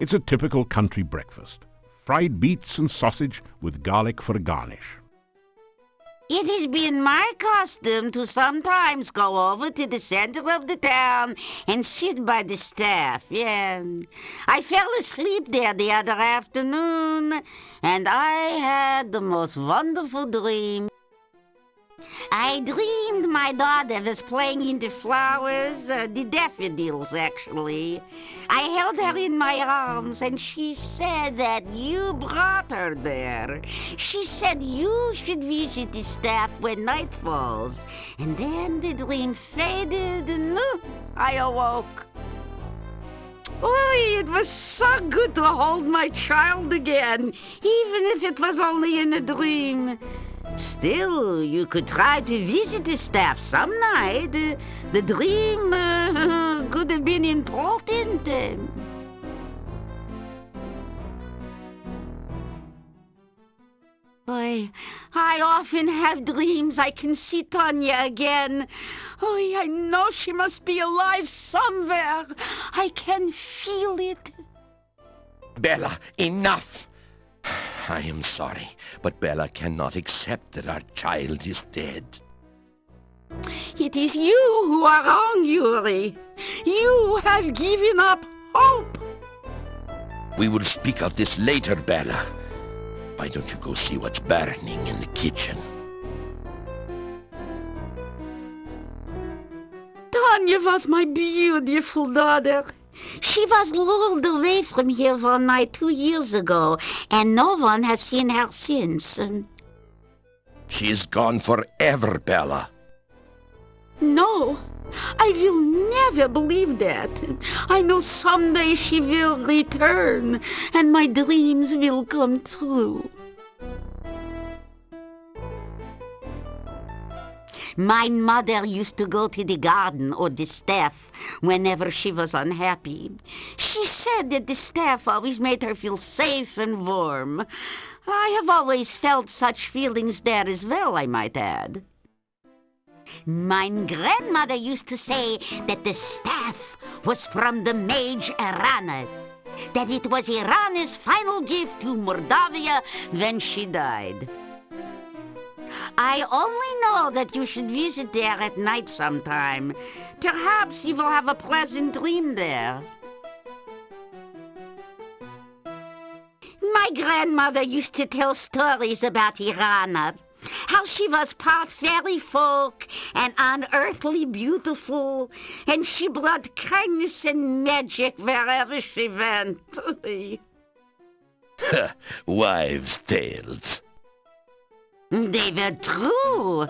It's a typical country breakfast. Fried beets and sausage with garlic for a garnish. It has been my custom to sometimes go over to the center of the town and sit by the staff, yeah. I fell asleep there the other afternoon, and I had the most wonderful dream. I dreamed my daughter was playing in the flowers, the daffodils, actually. I held her in my arms, and she said that you brought her there. She said you should visit the staff when night falls. And then the dream faded, and I awoke. Oh, it was so good to hold my child again, even if it was only in a dream. Still, you could try to visit the staff some night. The dream could have been important. Boy, I often have dreams I can see Tanya again. Oh, I know she must be alive somewhere. I can feel it. Bella, enough! I am sorry, but Bella cannot accept that our child is dead. It is you who are wrong, Yuri. You have given up hope. We will speak of this later, Bella. Why don't you go see what's burning in the kitchen? Tanya was my beautiful daughter. She was lured away from here one night 2 years ago, and no one has seen her since. She is gone forever, Bella. No, I will never believe that. I know someday she will return, and my dreams will come true. My mother used to go to the garden or the staff whenever she was unhappy. She said that the staff always made her feel safe and warm. I have always felt such feelings there as well, I might add. My grandmother used to say that the staff was from the mage Irana, that it was Irana's final gift to Mordavia when she died. I only know that you should visit there at night sometime. Perhaps you will have a pleasant dream there. My grandmother used to tell stories about Irana, how she was part fairy folk and unearthly beautiful, and she brought kindness and magic wherever she went. Wives' tales. They were true.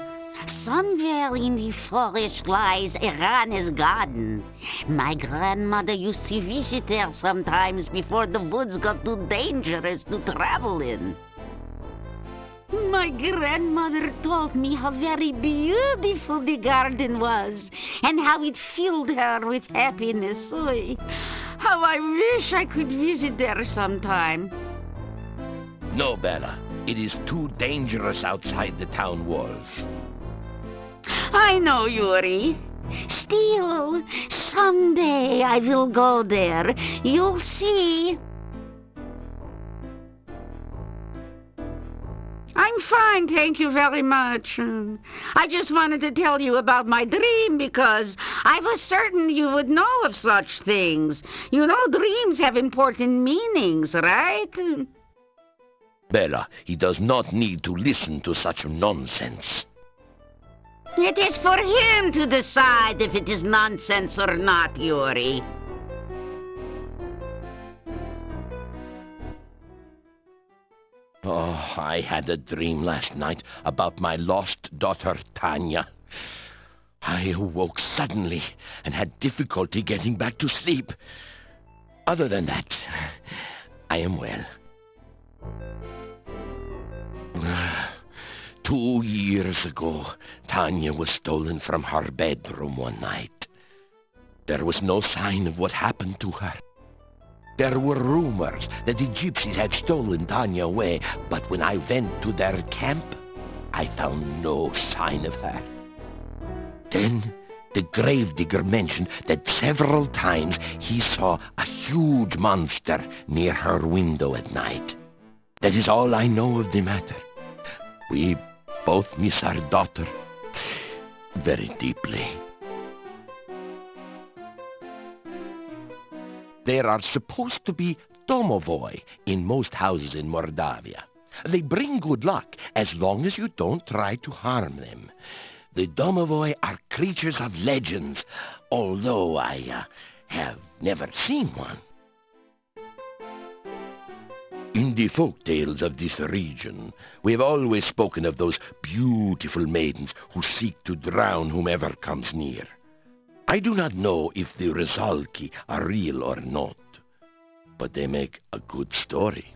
Somewhere in the forest lies Irana's garden. My grandmother used to visit there sometimes before the woods got too dangerous to travel in. My grandmother told me how very beautiful the garden was and how it filled her with happiness. Oy, how I wish I could visit there sometime. No, Bella. It is too dangerous outside the town walls. I know, Yuri. Still, someday I will go there. You'll see. I'm fine, thank you very much. I just wanted to tell you about my dream because I was certain you would know of such things. You know, dreams have important meanings, right? Bella, he does not need to listen to such nonsense. It is for him to decide if it is nonsense or not, Yuri. Oh, I had a dream last night about my lost daughter, Tanya. I awoke suddenly and had difficulty getting back to sleep. Other than that, I am well. 2 years ago, Tanya was stolen from her bedroom one night. There was no sign of what happened to her. There were rumors that the gypsies had stolen Tanya away, but when I went to their camp, I found no sign of her. Then The gravedigger mentioned that several times he saw a huge monster near her window at night. That is all I know of the matter. We both miss our daughter very deeply. There are supposed to be domovoi in most houses in Mordavia. They bring good luck as long as you don't try to harm them. The domovoi are creatures of legends, although I have never seen one. In the folk tales of this region, we have always spoken of those beautiful maidens who seek to drown whomever comes near. I do not know if the Rizalki are real or not, but they make a good story,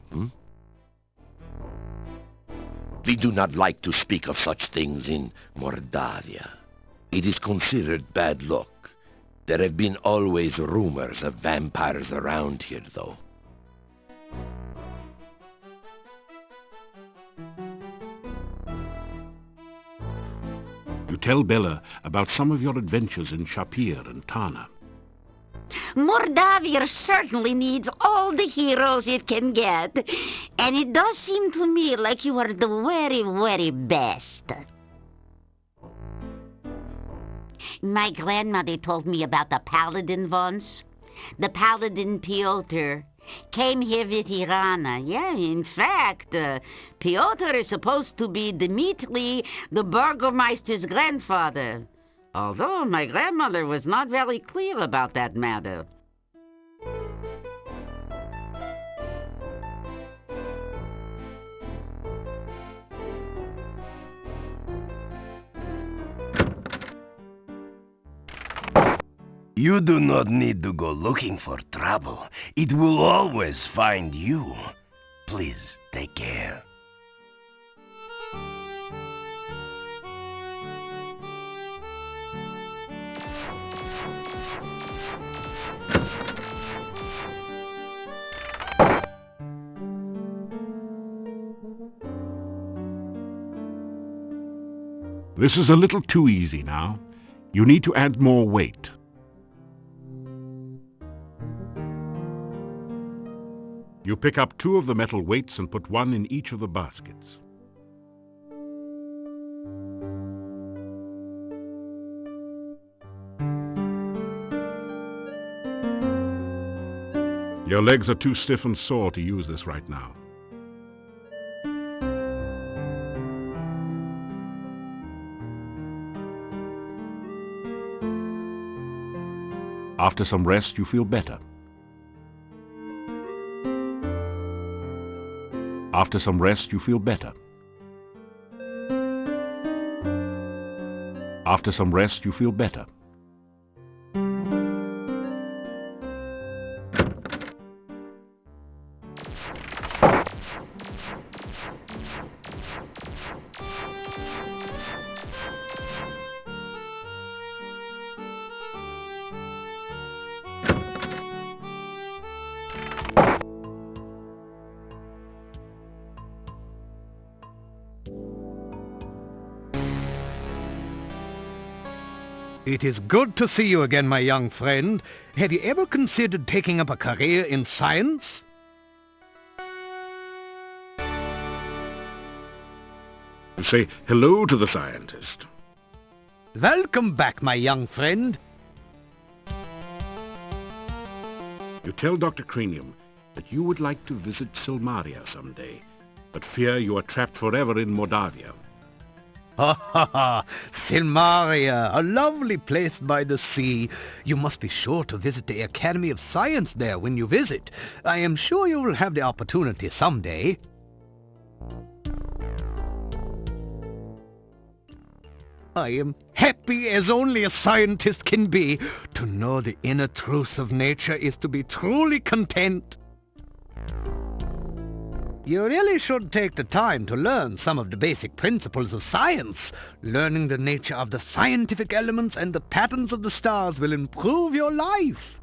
We do not like to speak of such things in Mordavia. It is considered bad luck. There have been always rumors of vampires around here, though. You tell Bella about some of your adventures in Shapir and Tana. Mordavia certainly needs all the heroes it can get, and it does seem to me like you are the very, very best. My grandmother told me about the Paladin once. The Paladin Piotr came here with Irana. Yeah, in fact, Piotr is supposed to be Dmitri, the Burgomeister's grandfather. Although my grandmother was not very clear about that matter. You do not need to go looking for trouble. It will always find you. Please take care. This is a little too easy now. You need to add more weight. You pick up 2 of the metal weights and put 1 in each of the baskets. Your legs are too stiff and sore to use this right now. After some rest, you feel better. After some rest, you feel better. After some rest, you feel better. It is good to see you again, my young friend. Have you ever considered taking up a career in science? Say hello to the scientist. Welcome back, my young friend. You tell Dr. Cranium that you would like to visit Silmaria someday, but fear you are trapped forever in Mordavia. Ha ha ha! Silmaria, a lovely place by the sea. You must be sure to visit the Academy of Science there when you visit. I am sure you will have the opportunity someday. I am happy as only a scientist can be. To know the inner truths of nature is to be truly content. You really should take the time to learn some of the basic principles of science. Learning the nature of the scientific elements and the patterns of the stars will improve your life.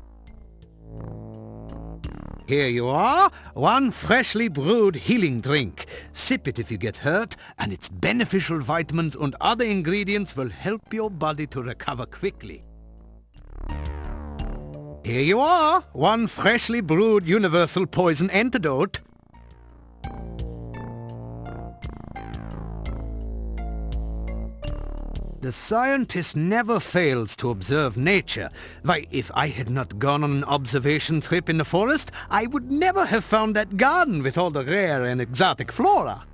Here you are, one freshly brewed healing drink. Sip it if you get hurt, and its beneficial vitamins and other ingredients will help your body to recover quickly. Here you are, one freshly brewed universal poison antidote. The scientist never fails to observe nature. Why, if I had not gone on an observation trip in the forest, I would never have found that garden with all the rare and exotic flora.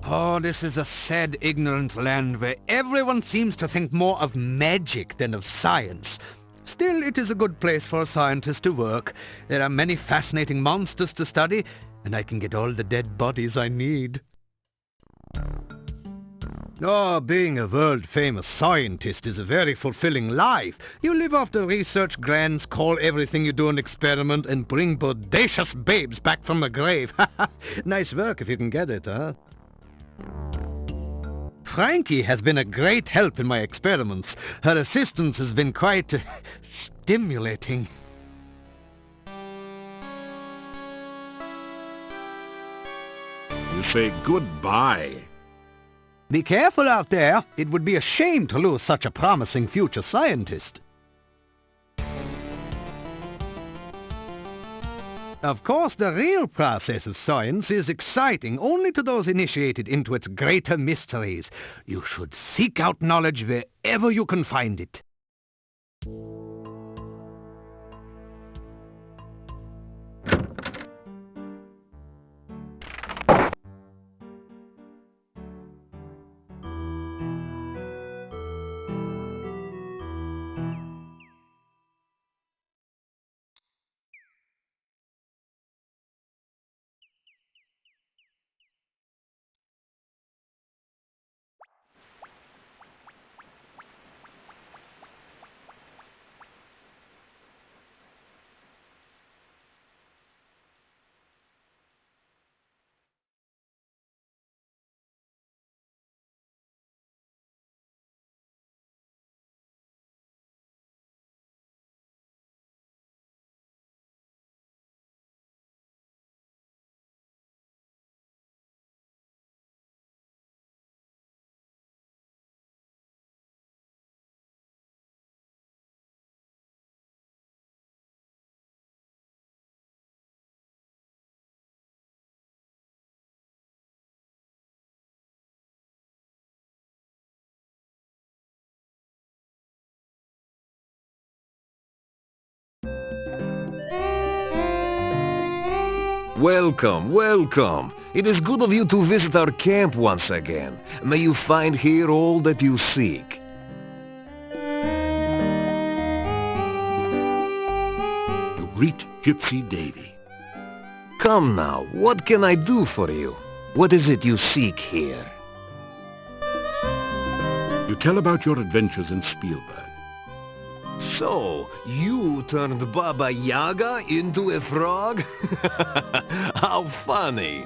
Oh, this is a sad, ignorant land where everyone seems to think more of magic than of science. Still, it is a good place for a scientist to work. There are many fascinating monsters to study, and I can get all the dead bodies I need. Oh, being a world-famous scientist is a very fulfilling life. You live off the research grants, call everything you do an experiment, and bring bodacious babes back from the grave. Nice work if you can get it, huh? Frankie has been a great help in my experiments. Her assistance has been quite stimulating. You say goodbye. Be careful out there. It would be a shame to lose such a promising future scientist. Of course, the real process of science is exciting only to those initiated into its greater mysteries. You should seek out knowledge wherever you can find it. Welcome, welcome. It is good of you to visit our camp once again. May you find here all that you seek. You greet Gypsy Davy. Come now, what can I do for you? What is it you seek here? You tell about your adventures in Spielberg. So, you turned Baba Yaga into a frog? How funny!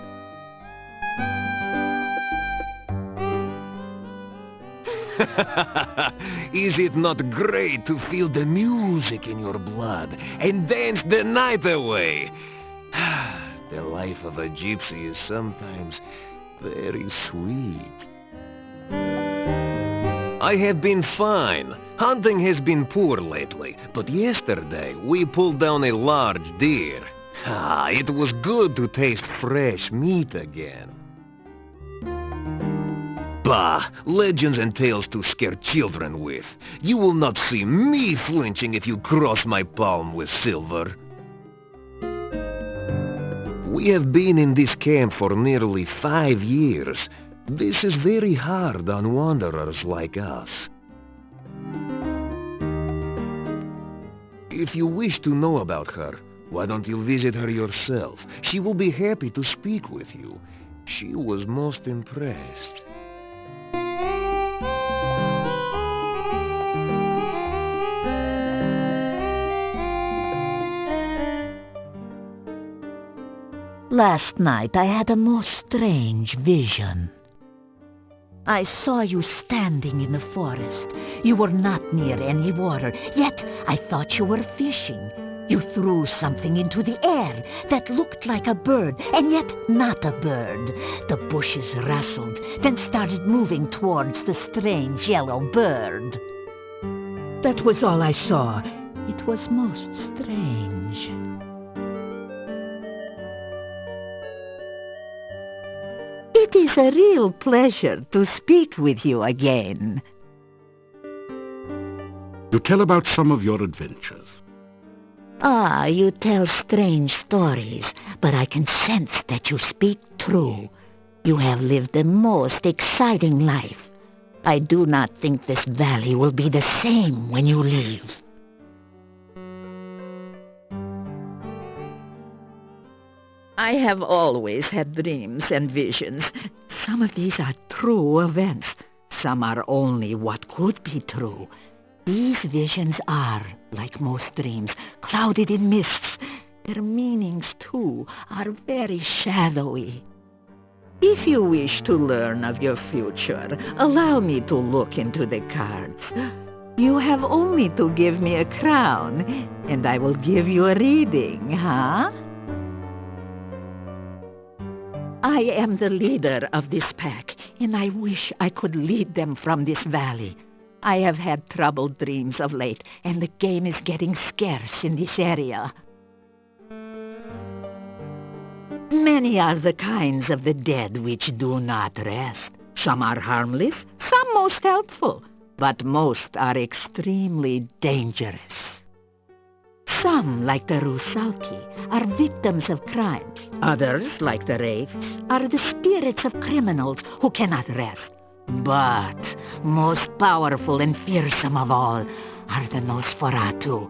Is it not great to feel the music in your blood and dance the night away? The life of a gypsy is sometimes very sweet. I have been fine. Hunting has been poor lately, but yesterday we pulled down a large deer. It was good to taste fresh meat again. Bah! Legends and tales to scare children with. You will not see me flinching if you cross my palm with silver. We have been in this camp for nearly 5 years. This is very hard on wanderers like us. If you wish to know about her, why don't you visit her yourself? She will be happy to speak with you. She was most impressed. Last night I had a most strange vision. I saw you standing in the forest. You were not near any water, yet I thought you were fishing. You threw something into the air that looked like a bird, and yet not a bird. The bushes rustled, then started moving towards the strange yellow bird. That was all I saw. It was most strange. It is a real pleasure to speak with you again. You tell about some of your adventures. Ah, you tell strange stories, but I can sense that you speak true. You have lived a most exciting life. I do not think this valley will be the same when you leave. I have always had dreams and visions. Some of these are true events. Some are only what could be true. These visions are, like most dreams, clouded in mists. Their meanings, too, are very shadowy. If you wish to learn of your future, allow me to look into the cards. You have only to give me a crown, and I will give you a reading, huh? I am the leader of this pack, and I wish I could lead them from this valley. I have had troubled dreams of late, and the game is getting scarce in this area. Many are the kinds of the dead which do not rest. Some are harmless, some most helpful, but most are extremely dangerous. Some, like the Rusalki, are victims of crimes. Others, like the Wraiths, are the spirits of criminals who cannot rest. But most powerful and fearsome of all are the Nosferatu,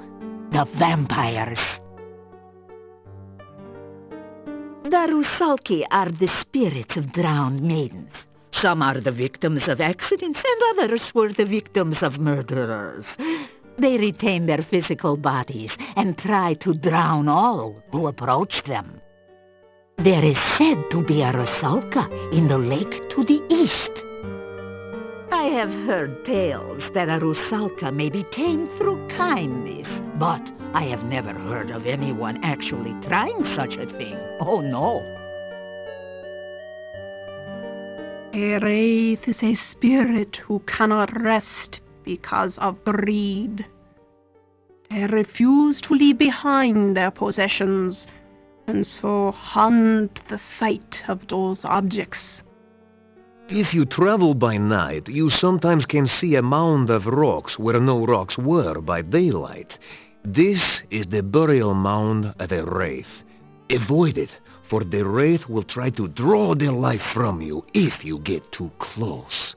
the vampires. The Rusalki are the spirits of drowned maidens. Some are the victims of accidents, and others were the victims of murderers. They retain their physical bodies and try to drown all who approach them. There is said to be a Rusalka in the lake to the east. I have heard tales that a Rusalka may be tamed through kindness, but I have never heard of anyone actually trying such a thing. Oh, no. A wraith is a spirit who cannot rest because of greed. They refuse to leave behind their possessions, and so haunt the sight of those objects. If you travel by night, you sometimes can see a mound of rocks where no rocks were by daylight. This is the burial mound of a wraith. Avoid it, for the wraith will try to draw their life from you if you get too close.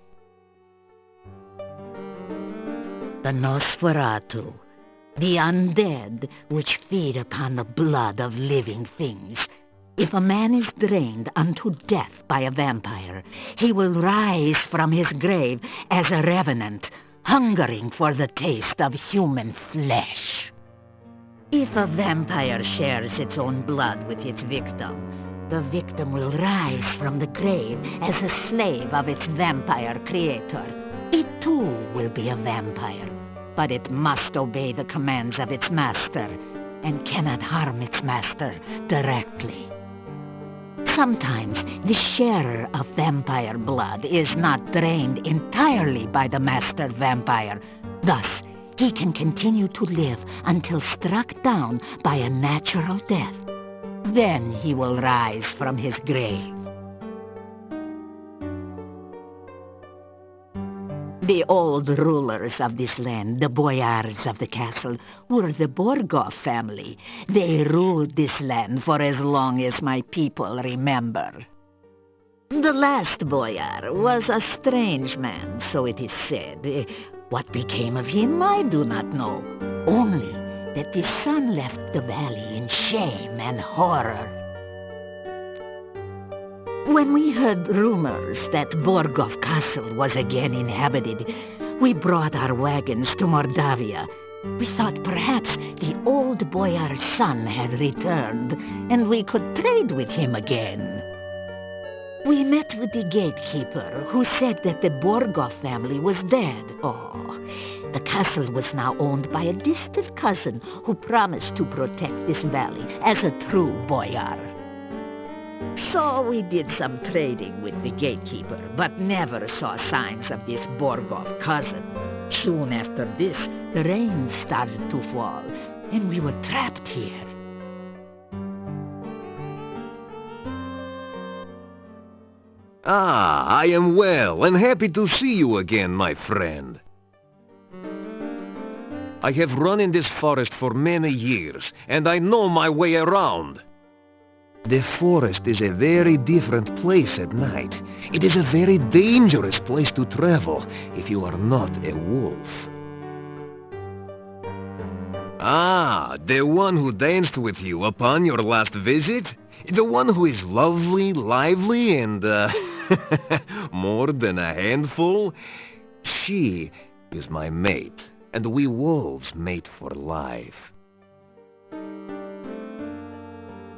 The Nosferatu, the undead which feed upon the blood of living things. If a man is drained unto death by a vampire, he will rise from his grave as a revenant, hungering for the taste of human flesh. If a vampire shares its own blood with its victim, the victim will rise from the grave as a slave of its vampire creator. It too will be a vampire, but it must obey the commands of its master, and cannot harm its master directly. Sometimes the sharer of vampire blood is not drained entirely by the master vampire. Thus, he can continue to live until struck down by a natural death. Then he will rise from his grave. The old rulers of this land, the boyars of the castle, were the Borgov family. They ruled this land for as long as my people remember. The last boyar was a strange man, so it is said. What became of him, I do not know. Only that the son left the valley in shame and horror. When we heard rumors that Borgov Castle was again inhabited, we brought our wagons to Mordavia. We thought perhaps the old boyar's son had returned, and we could trade with him again. We met with the gatekeeper, who said that the Borgov family was dead. Oh, the castle was now owned by a distant cousin who promised to protect this valley as a true boyar. So we did some trading with the gatekeeper, but never saw signs of this Borgov cousin. Soon after this, the rain started to fall, and we were trapped here. Ah, I am well and happy to see you again, my friend. I have run in this forest for many years, and I know my way around. The forest is a very different place at night. It is a very dangerous place to travel if you are not a wolf. Ah, the one who danced with you upon your last visit? The one who is lovely, lively, and, more than a handful? She is my mate, and we wolves mate for life.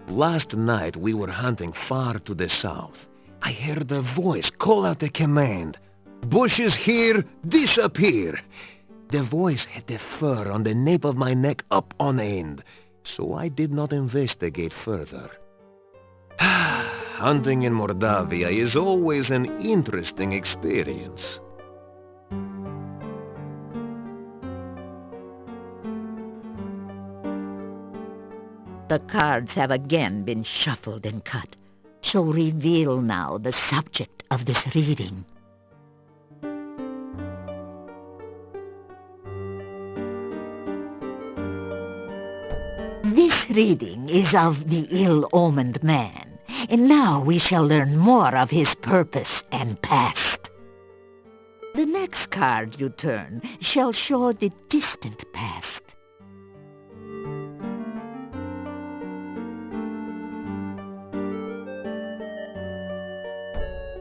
Last night we were hunting far to the south. I heard a voice call out a command. "Bushes here, disappear!" The voice had the fur on the nape of my neck up on end, so I did not investigate further. Hunting in Mordavia is always an interesting experience. The cards have again been shuffled and cut, so reveal now the subject of this reading. This reading is of the ill-omened man, and now we shall learn more of his purpose and past. The next card you turn shall show the distant past.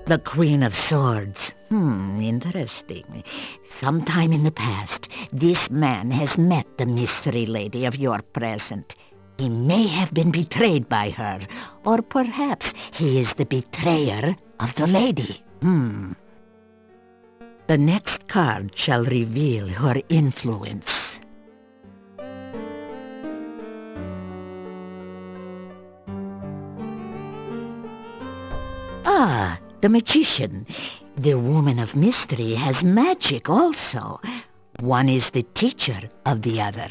The Queen of Swords. Interesting. Sometime in the past, this man has met the mystery lady of your present. He may have been betrayed by her, or perhaps he is the betrayer of the lady. The next card shall reveal her influence. Ah, the magician. The woman of mystery has magic also. One is the teacher of the other.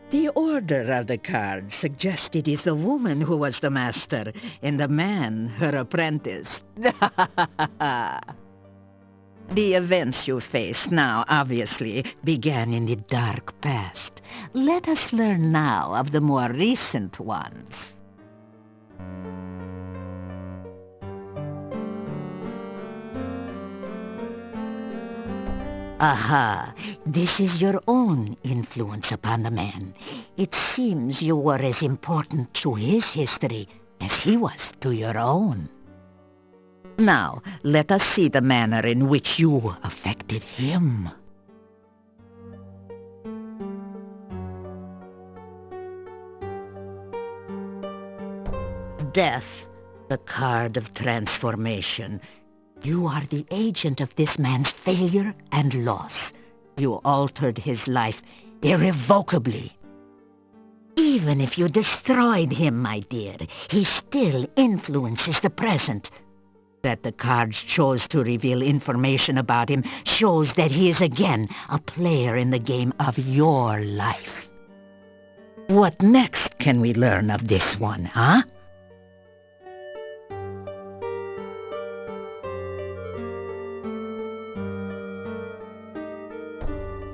The order of the cards suggests it is the woman who was the master, and the man her apprentice. The events you face now, obviously, began in the dark past. Let us learn now of the more recent ones. Aha, this is your own influence upon the man. It seems you were as important to his history as he was to your own. Now, let us see the manner in which you affected him. Death, the card of transformation. You are the agent of this man's failure and loss. You altered his life irrevocably. Even if you destroyed him, my dear, he still influences the present. That the cards chose to reveal information about him shows that he is again a player in the game of your life. What next can we learn of this one, huh?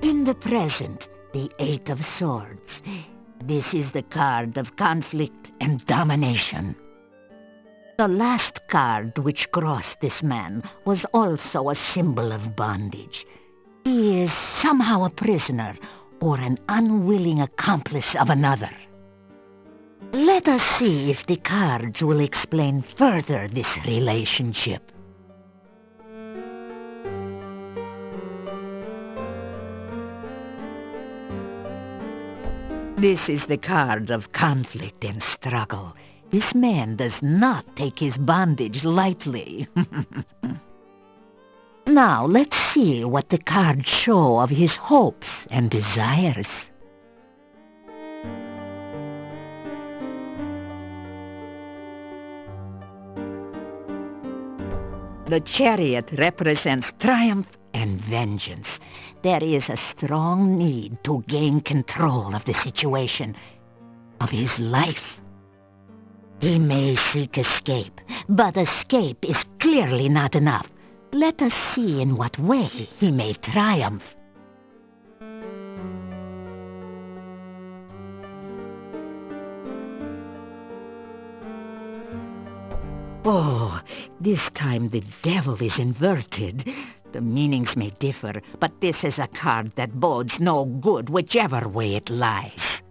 In the present, the Eight of Swords. This is the card of conflict and domination. The last card which crossed this man was also a symbol of bondage. He is somehow a prisoner or an unwilling accomplice of another. Let us see if the cards will explain further this relationship. This is the card of conflict and struggle. This man does not take his bondage lightly. Now let's see what the cards show of his hopes and desires. The Chariot represents triumph and vengeance. There is a strong need to gain control of the situation, of his life. He may seek escape, but escape is clearly not enough. Let us see in what way he may triumph. Oh, this time the devil is inverted. The meanings may differ, but this is a card that bodes no good whichever way it lies.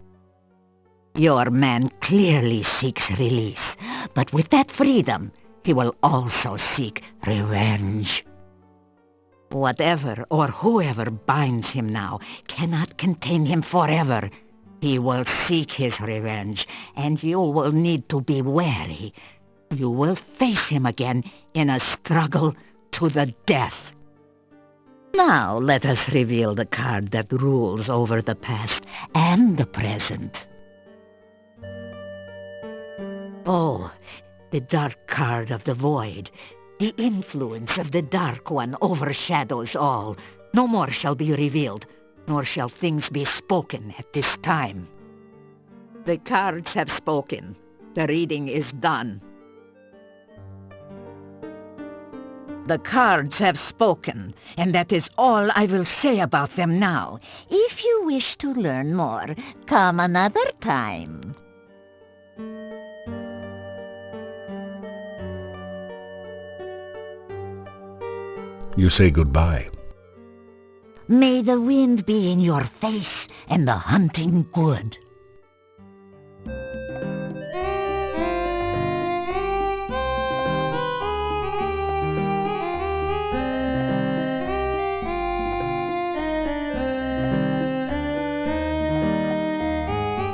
Your man clearly seeks release, but with that freedom, he will also seek revenge. Whatever or whoever binds him now cannot contain him forever. He will seek his revenge, and you will need to be wary. You will face him again in a struggle to the death. Now let us reveal the card that rules over the past and the present. Oh, the dark card of the void. The influence of the Dark One overshadows all. No more shall be revealed, nor shall things be spoken at this time. The cards have spoken. The reading is done. The cards have spoken, and that is all I will say about them now. If you wish to learn more, come another time. You say goodbye. May the wind be in your face and the hunting good.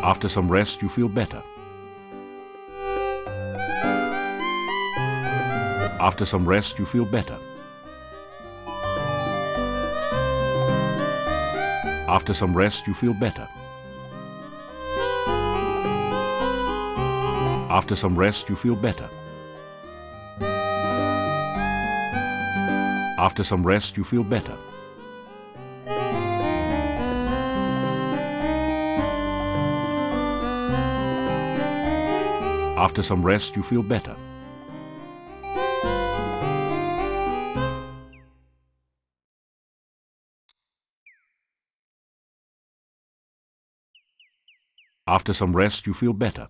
After some rest, you feel better. After some rest, you feel better. After some rest, you feel better. After some rest, you feel better. After some rest, you feel better. After some rest, you feel better. After some rest, you feel better.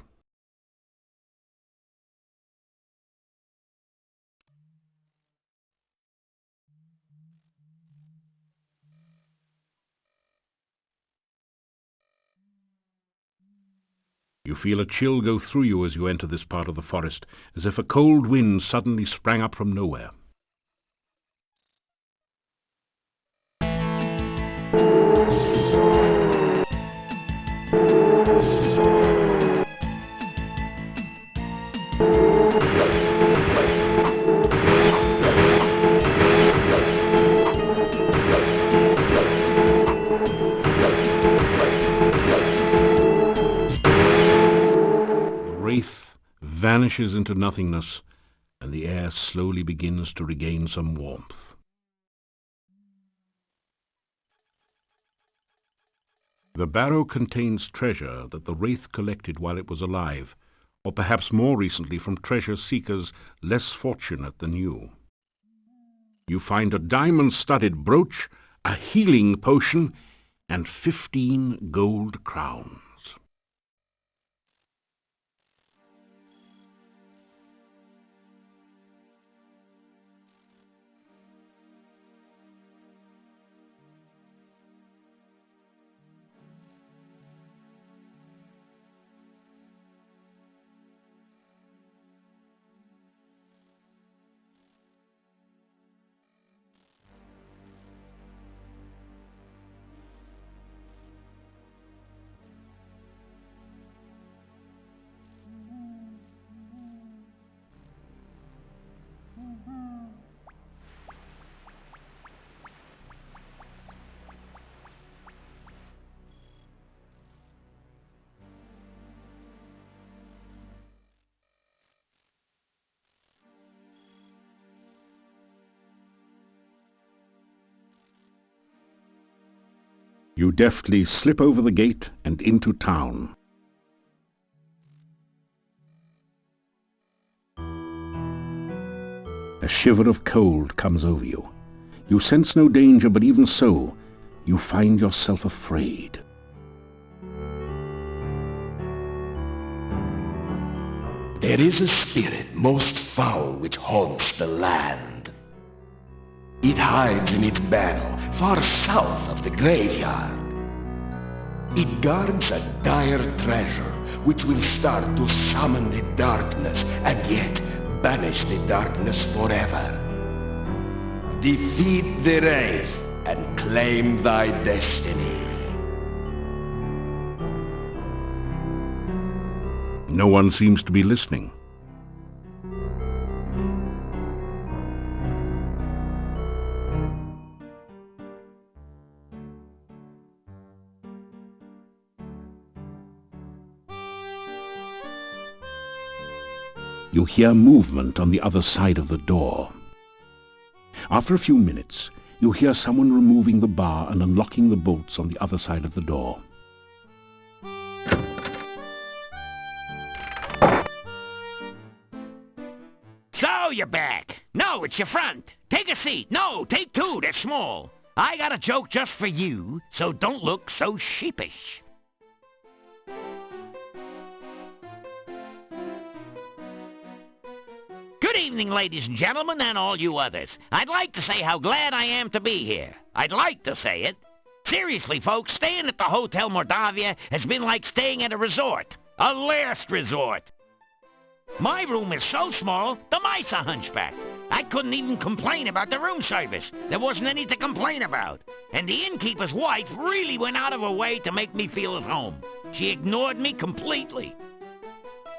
You feel a chill go through you as you enter this part of the forest, as if a cold wind suddenly sprang up from nowhere. Vanishes into nothingness, and the air slowly begins to regain some warmth. The barrow contains treasure that the wraith collected while it was alive, or perhaps more recently from treasure seekers less fortunate than you. You find a diamond-studded brooch, a healing potion, and 15 gold crowns. You deftly slip over the gate and into town. A shiver of cold comes over you. You sense no danger, but even so, you find yourself afraid. There is a spirit most foul which haunts the land. It hides in its barrow far south of the graveyard. It guards a dire treasure which will start to summon the darkness and yet banish the darkness forever. Defeat the Wraith and claim thy destiny. No one seems to be listening. You hear movement on the other side of the door. After a few minutes, you hear someone removing the bar and unlocking the bolts on the other side of the door. So you're back. No, it's your front. Take a seat. No, take two. They're small. I got a joke just for you, so don't look so sheepish. Good evening, ladies and gentlemen, and all you others. I'd like to say how glad I am to be here. I'd like to say it. Seriously, folks, staying at the Hotel Mordavia has been like staying at a resort. A last resort. My room is so small, the mice are hunchbacked. I couldn't even complain about the room service. There wasn't any to complain about. And the innkeeper's wife really went out of her way to make me feel at home. She ignored me completely.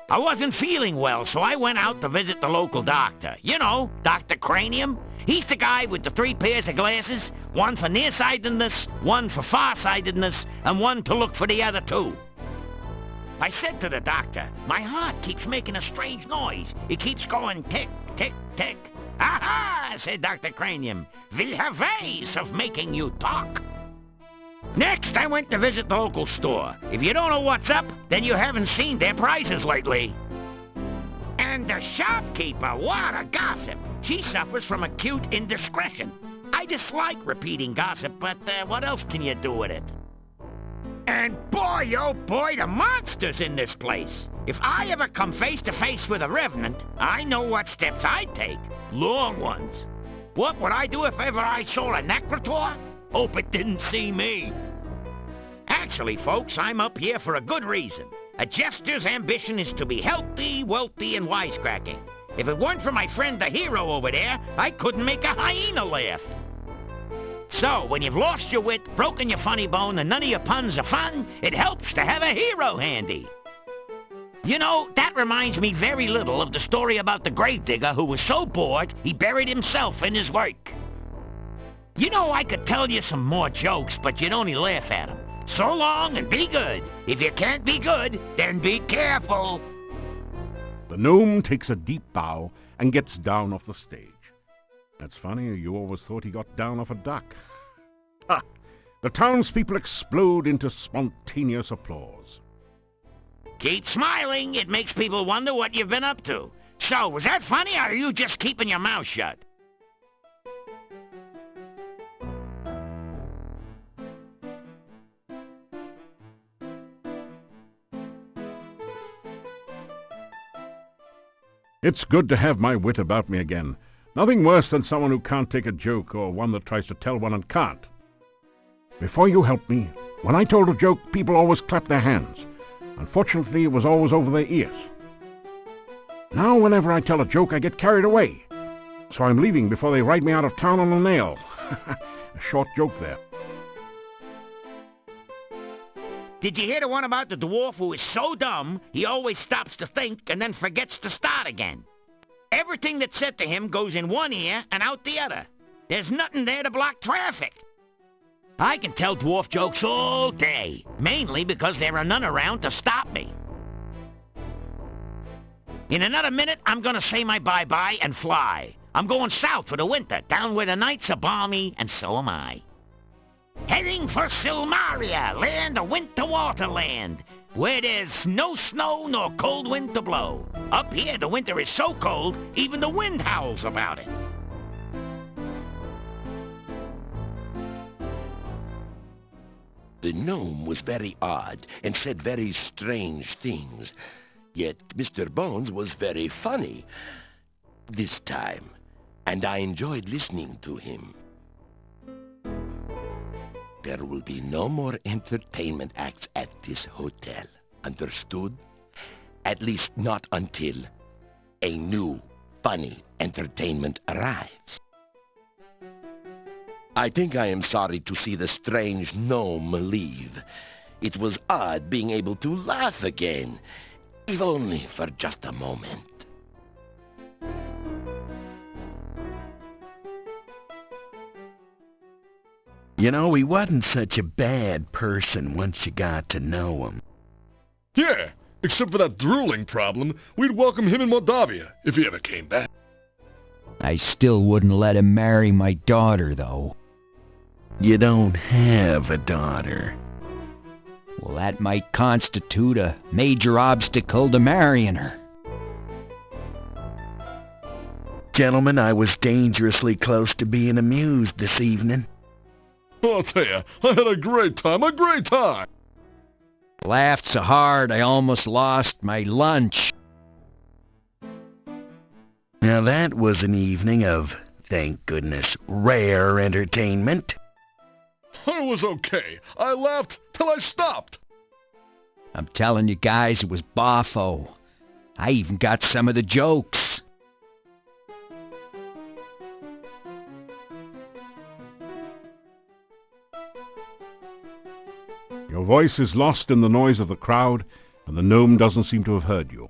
I wasn't feeling well, so I went out to visit the local doctor. You know, Dr. Cranium. He's the guy with the 3 pairs of glasses, one for nearsightedness, one for farsightedness, and one to look for the other 2. I said to the doctor, my heart keeps making a strange noise. It keeps going tick, tick, tick. Aha, said Dr. Cranium. We have ways of making you talk. Next, I went to visit the local store. If you don't know what's up, then you haven't seen their prices lately. And the shopkeeper, what a gossip. She suffers from acute indiscretion. I dislike repeating gossip, but what else can you do with it? And boy, oh boy, the monster's in this place. If I ever come face to face with a revenant, I know what steps I'd take. Long ones. What would I do if ever I saw a necrotor? Hope it didn't see me. Actually, folks, I'm up here for a good reason. A jester's ambition is to be healthy, wealthy, and wisecracking. If it weren't for my friend the hero over there, I couldn't make a hyena laugh. So, when you've lost your wit, broken your funny bone, and none of your puns are fun, it helps to have a hero handy. You know, that reminds me very little of the story about the gravedigger who was so bored he buried himself in his work. You know, I could tell you some more jokes, but you'd only laugh at them. So long and be good. If you can't be good, then be careful. The gnome takes a deep bow and gets down off the stage. That's funny, you always thought he got down off a duck. Ha! The townspeople explode into spontaneous applause. Keep smiling. It makes people wonder what you've been up to. So, was that funny, or are you just keeping your mouth shut? It's good to have my wit about me again. Nothing worse than someone who can't take a joke or one that tries to tell one and can't. Before you helped me, when I told a joke, people always clapped their hands. Unfortunately, it was always over their ears. Now, whenever I tell a joke, I get carried away. So I'm leaving before they ride me out of town on a nail. A short joke there. Did you hear the one about the dwarf who is so dumb, he always stops to think and then forgets to start again? Everything that's said to him goes in one ear and out the other. There's nothing there to block traffic. I can tell dwarf jokes all day, mainly because there are none around to stop me. In another minute, I'm gonna say my bye-bye and fly. I'm going south for the winter, down where the nights are balmy, and so am I. Heading for Silmaria, land of winter waterland, where there's no snow nor cold wind to blow. Up here, the winter is so cold, even the wind howls about it. The gnome was very odd and said very strange things. Yet Mr. Bones was very funny this time, and I enjoyed listening to him. There will be no more entertainment acts at this hotel. Understood? At least not until a new, funny entertainment arrives. I think I am sorry to see the strange gnome leave. It was odd being able to laugh again, if only for just a moment. You know, he wasn't such a bad person once you got to know him. Yeah, except for that drooling problem, we'd welcome him in Moldavia if he ever came back. I still wouldn't let him marry my daughter, though. You don't have a daughter. Well, that might constitute a major obstacle to marrying her. Gentlemen, I was dangerously close to being amused this evening. I'll tell you, I had a great time, a great time! Laughed so hard I almost lost my lunch. Now that was an evening of, thank goodness, rare entertainment. I was okay. I laughed till I stopped. I'm telling you guys, it was boffo. I even got some of the jokes. Your voice is lost in the noise of the crowd, and the gnome doesn't seem to have heard you.